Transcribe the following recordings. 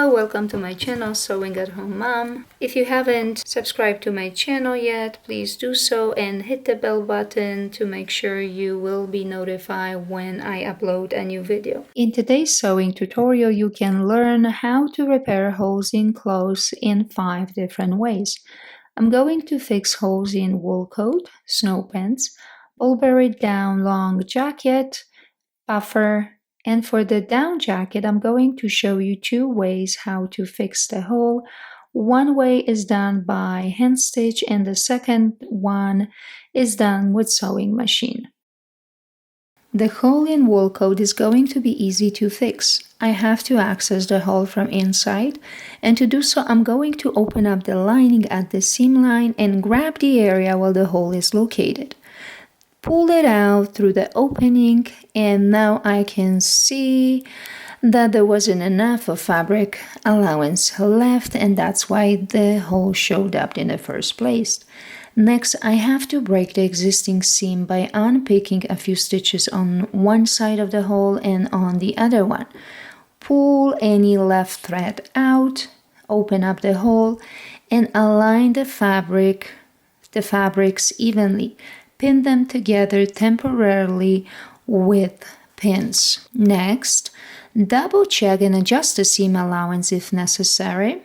Hello, welcome to my channel Sewing at Home Mom. If you haven't subscribed to my channel yet, please do so and hit the bell button to make sure you will be notified when I upload a new video. In today's sewing tutorial, you can learn how to repair holes in clothes in 5 different ways. I'm going to fix holes in wool coat, snow pants, burberry down long jacket, puffer, and for the down jacket, I'm going to show you 2 ways how to fix the hole. One way is done by hand stitch and the second one is done with sewing machine. The hole in wool coat is going to be easy to fix. I have to access the hole from inside, and to do so I'm going to open up the lining at the seam line and grab the area where the hole is located. Pull it out through the opening, and now I can see that there wasn't enough of fabric allowance left, and that's why the hole showed up in the first place. Next, I have to break the existing seam by unpicking a few stitches on one side of the hole and on the other one. Pull any left thread out, open up the hole, and align the fabrics evenly. Pin them together temporarily with pins. Next, double check and adjust the seam allowance if necessary.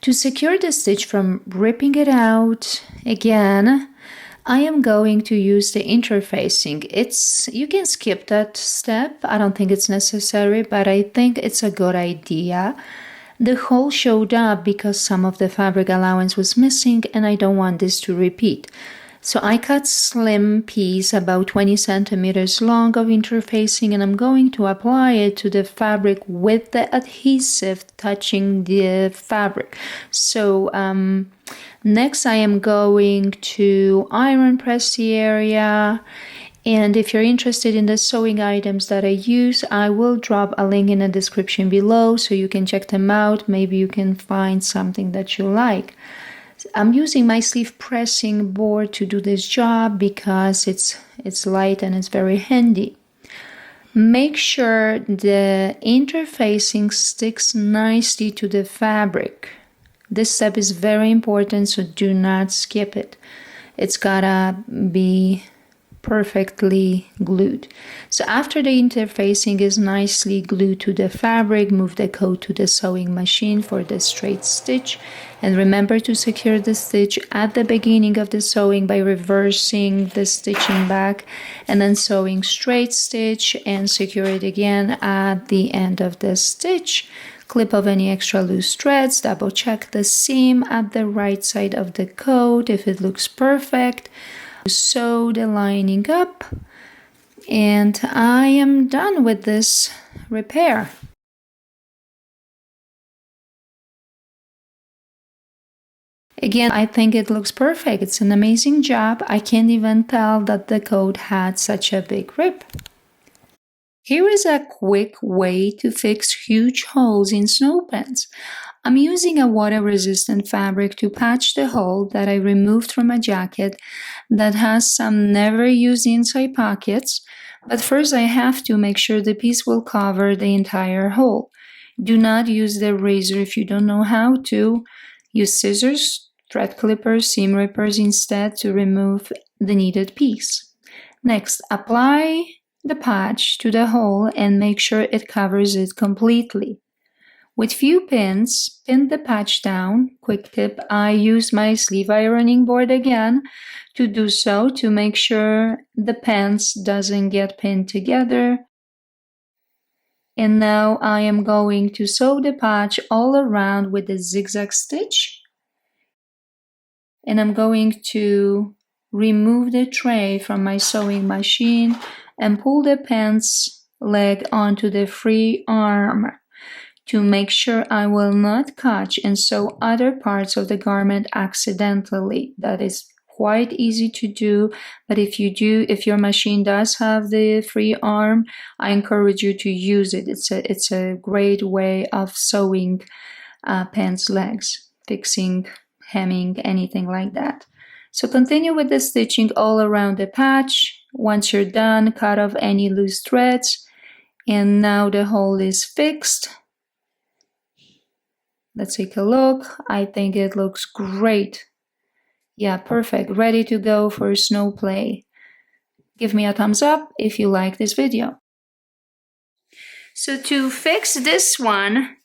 To secure the stitch from ripping it out, again, I am going to use the interfacing. You can skip that step. I don't think it's necessary, but I think it's a good idea. The hole showed up because some of the fabric allowance was missing, and I don't want this to repeat. So I cut slim piece about 20 centimeters long of interfacing, and I'm going to apply it to the fabric with the adhesive touching the fabric. So next I am going to iron press the area, and if you're interested in the sewing items that I use, I will drop a link in the description below so you can check them out. Maybe you can find something that you like. I'm using my sleeve pressing board to do this job because it's light and it's very handy. Make sure the interfacing sticks nicely to the fabric. This step is very important, so do not skip it. It's gotta be perfectly glued. So after the interfacing is nicely glued to the fabric, move the coat to the sewing machine for the straight stitch, and remember to secure the stitch at the beginning of the sewing by reversing the stitching back and then sewing straight stitch and secure it again at the end of the stitch. Clip off any extra loose threads, double check the seam at the right side of the coat if it looks perfect. Sew the lining up, and I am done with this repair. Again, I think it looks perfect. It's an amazing job. I can't even tell that the coat had such a big rip. Here is a quick way to fix huge holes in snow pants. I'm using a water-resistant fabric to patch the hole that I removed from a jacket that has some never-used inside pockets, but first I have to make sure the piece will cover the entire hole. Do not use the razor if you don't know how to. Use scissors, thread clippers, seam rippers instead to remove the needed piece. Next, apply the patch to the hole and make sure it covers it completely. With few pins, pin the patch down. Quick tip, I use my sleeve ironing board again to do so to make sure the pants doesn't get pinned together. And now I am going to sew the patch all around with a zigzag stitch. And I'm going to remove the tray from my sewing machine and pull the pants leg onto the free arm to make sure I will not catch and sew other parts of the garment accidentally. That is quite easy to do, but if your machine does have the free arm, I encourage you to use it. It's a great way of sewing pants legs, fixing, hemming, anything like that. So continue with the stitching all around the patch. Once you're done, cut off any loose threads, and now the hole is fixed. Let's take a look. I think it looks great. Yeah, perfect. Ready to go for snow play. Give me a thumbs up if you like this video. So to fix this one,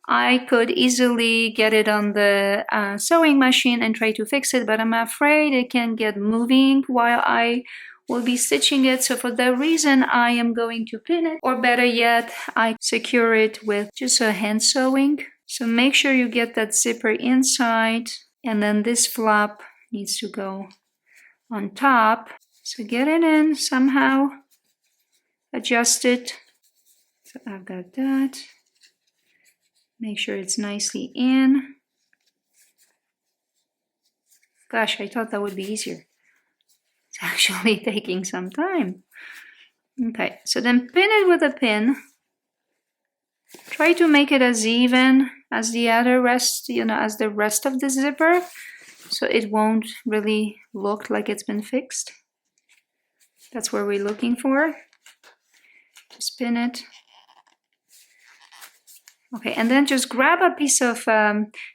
I could easily get it on the sewing machine and try to fix it, but I'm afraid it can get moving while I will be stitching it. So for that reason, I am going to pin it, or better yet, I secure it with just a hand sewing. So make sure you get that zipper inside, and then this flap needs to go on top. So get it in somehow, adjust it. So I've got that. Make sure it's nicely in. Gosh, I thought that would be easier. It's actually taking some time. Okay, so then pin it with a pin. Try to make it as even as the other rest, as the rest of the zipper, so it won't really look like it's been fixed. That's what we're looking for. Just pin it. Okay, and then just grab a piece of,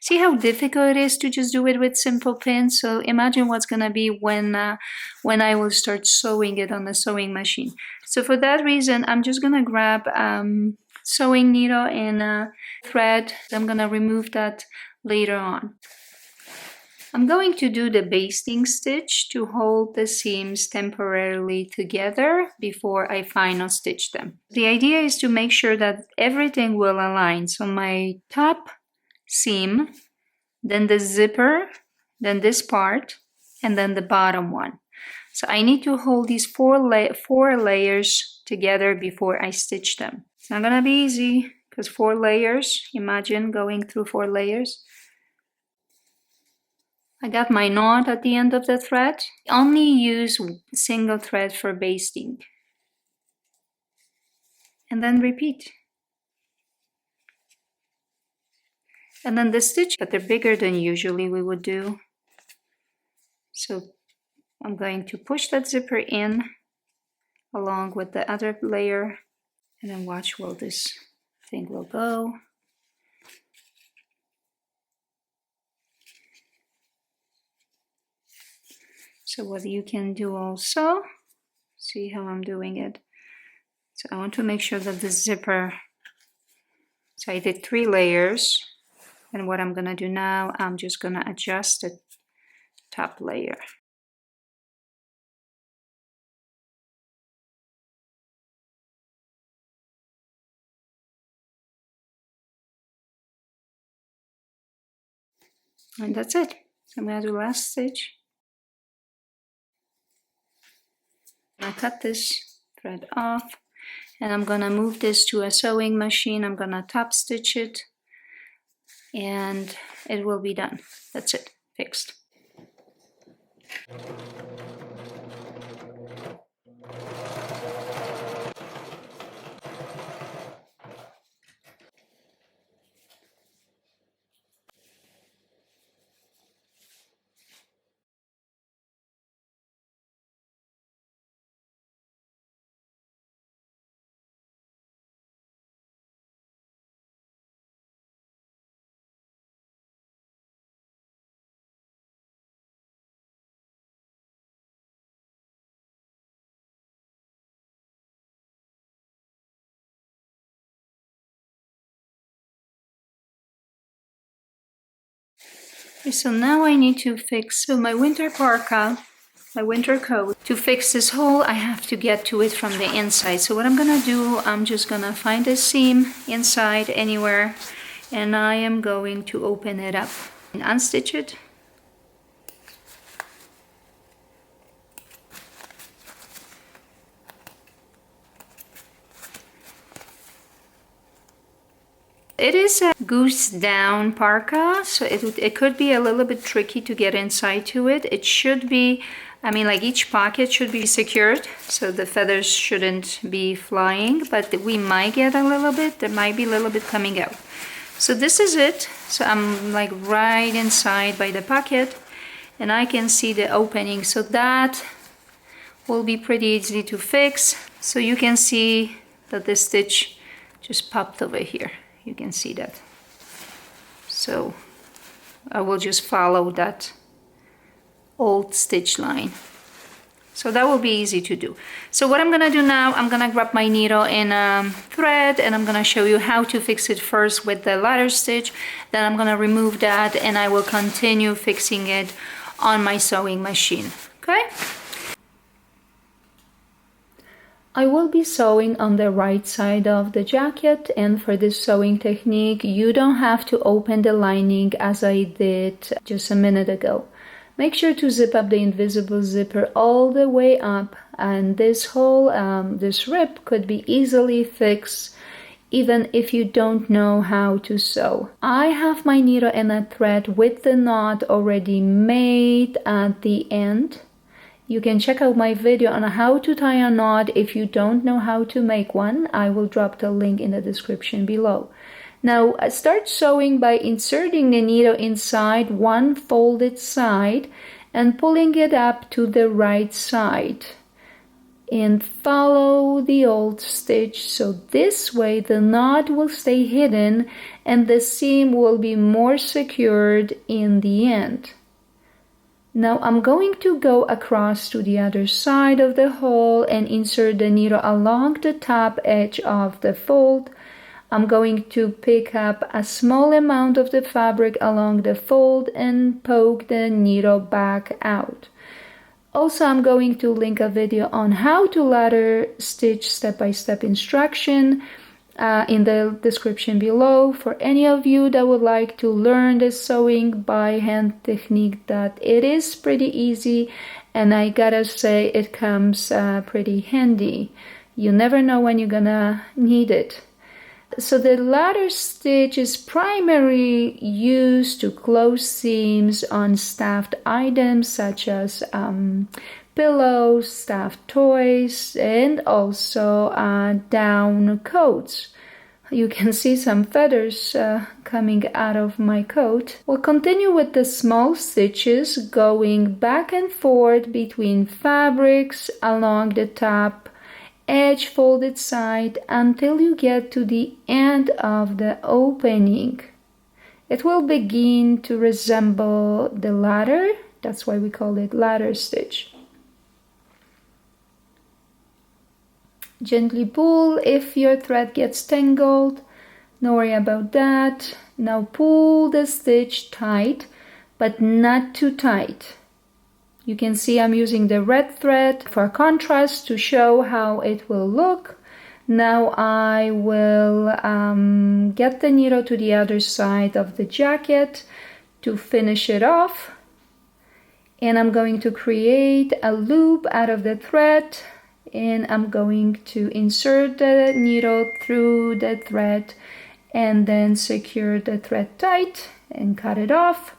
see how difficult it is to just do it with simple pins? So imagine what's gonna be when I will start sewing it on the sewing machine. So for that reason, I'm just gonna grab sewing needle and thread. I'm gonna remove that later on. I'm going to do the basting stitch to hold the seams temporarily together before I final stitch them. The idea is to make sure that everything will align. So my top seam, then the zipper, then this part, and then the bottom one. So I need to hold these four layers together before I stitch them. It's not gonna be easy because 4 layers, imagine going through 4 layers. I got my knot at the end of the thread. Only use single thread for basting. And then repeat. And then the stitch, but they're bigger than usually we would do. So I'm going to push that zipper in along with the other layer, and then watch where this thing will go. So what you can do also, see how I'm doing it. So I want to make sure that the zipper, so I did 3 layers, and what I'm gonna do now, I'm just gonna adjust the top layer. And that's it. So I'm gonna do last stitch. I cut this thread off, and I'm gonna move this to a sewing machine. I'm gonna top stitch it, and it will be done. That's it, fixed. Okay, so now I need to fix my winter parka, my winter coat. To fix this hole, I have to get to it from the inside. So what I'm gonna do, I'm just gonna find a seam inside anywhere, and I am going to open it up and unstitch it. It is a goose down parka, so it could be a little bit tricky to get inside to it. It should be, I mean, like each pocket should be secured, so the feathers shouldn't be flying, but we might get a little bit, there might be a little bit coming out. So this is it. So I'm like right inside by the pocket, and I can see the opening. So that will be pretty easy to fix. So you can see that the stitch just popped over here. You can see that. So I will just follow that old stitch line. So that will be easy to do. So what I'm gonna do now, I'm gonna grab my needle and thread, and I'm gonna show you how to fix it first with the ladder stitch. Then I'm gonna remove that and I will continue fixing it on my sewing machine, okay? I will be sewing on the right side of the jacket, and for this sewing technique, you don't have to open the lining as I did just a minute ago. Make sure to zip up the invisible zipper all the way up, and this hole, this rip could be easily fixed even if you don't know how to sew. I have my needle and a thread with the knot already made at the end. You can check out my video on how to tie a knot if you don't know how to make one. I will drop the link in the description below. Now start sewing by inserting the needle inside one folded side and pulling it up to the right side. And follow the old stitch, so this way the knot will stay hidden and the seam will be more secured in the end. Now I'm going to go across to the other side of the hole and insert the needle along the top edge of the fold. I'm going to pick up a small amount of the fabric along the fold and poke the needle back out. Also, I'm going to link a video on how to ladder stitch step-by-step instruction in the description below for any of you that would like to learn the sewing by hand technique. That it is pretty easy, and I gotta say it comes pretty handy. You never know when you're gonna need it. So the ladder stitch is primarily used to close seams on stuffed items such as pillows, stuffed toys, and also down coats. You can see some feathers coming out of my coat. We'll continue with the small stitches going back and forth between fabrics along the top edge folded side until you get to the end of the opening. It will begin to resemble the ladder. That's why we call it ladder stitch. Gently pull if your thread gets tangled. Don't worry about that. Now pull the stitch tight, but not too tight. You can see I'm using the red thread for contrast to show how it will look. Now I will get the needle to the other side of the jacket to finish it off. And I'm going to create a loop out of the thread, and I'm going to insert the needle through the thread and then secure the thread tight and cut it off,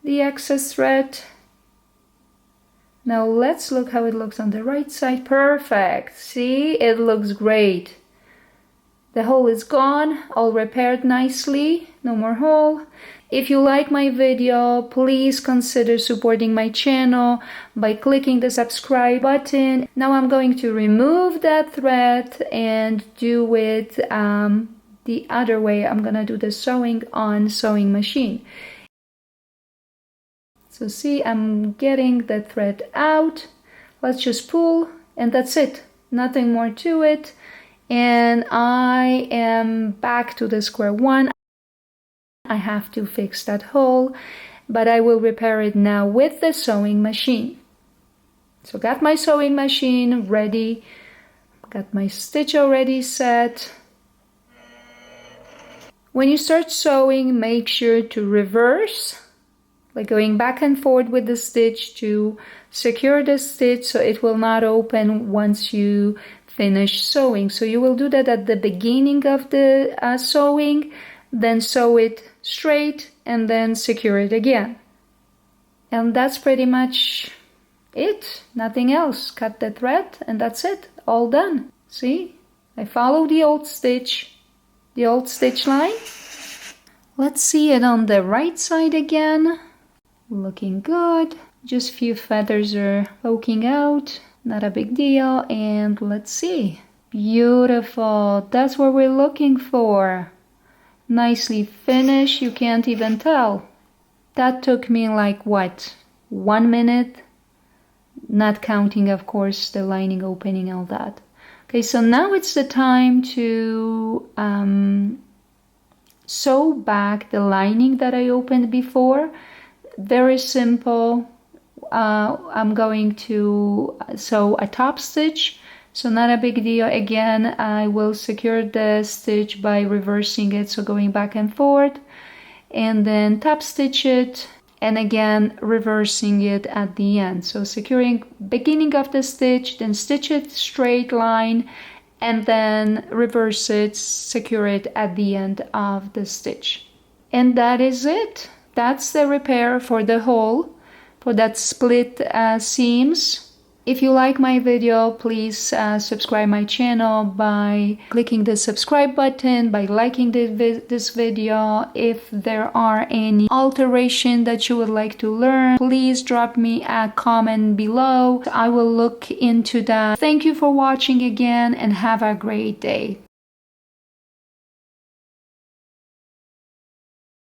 the excess thread. Now let's look how it looks on the right side. Perfect. See, it looks great. The hole is gone, all repaired nicely, no more hole. If you like my video, please consider supporting my channel by clicking the subscribe button. Now I'm going to remove that thread and do it the other way. I'm gonna do the sewing on sewing machine. So see, I'm getting the thread out. Let's just pull, and that's it. Nothing more to it. And I am back to the square one. I have to fix that hole, but I will repair it now with the sewing machine. So got my sewing machine ready, got my stitch already set. When you start sewing, make sure to reverse, like going back and forth with the stitch to secure the stitch so it will not open once you finish sewing. So you will do that at the beginning of the sewing, then sew it straight and then secure it again. And that's pretty much it, nothing else. Cut the thread and that's it, all done. See, I follow the old stitch line. Let's see it on the right side again. Looking good. Just few feathers are poking out, not a big deal. And let's see, beautiful, that's what we're looking for. nicely finished. You can't even tell. That took me like what, 1 minute? Not counting, of course, the lining opening, all that. Okay, so now it's the time to sew back the lining that I opened before. Very simple. I'm going to sew a top stitch, so not a big deal. Again, I will secure the stitch by reversing it, so going back and forth, and then top stitch it, and again reversing it at the end. So securing beginning of the stitch, then stitch it straight line, and then reverse it, secure it at the end of the stitch. And that is it. That's the repair for the hole, for that split seams. If you like my video, please subscribe my channel by clicking the subscribe button, by liking this video. If there are any alteration that you would like to learn, please drop me a comment below. I will look into that. Thank you for watching again, and have a great day.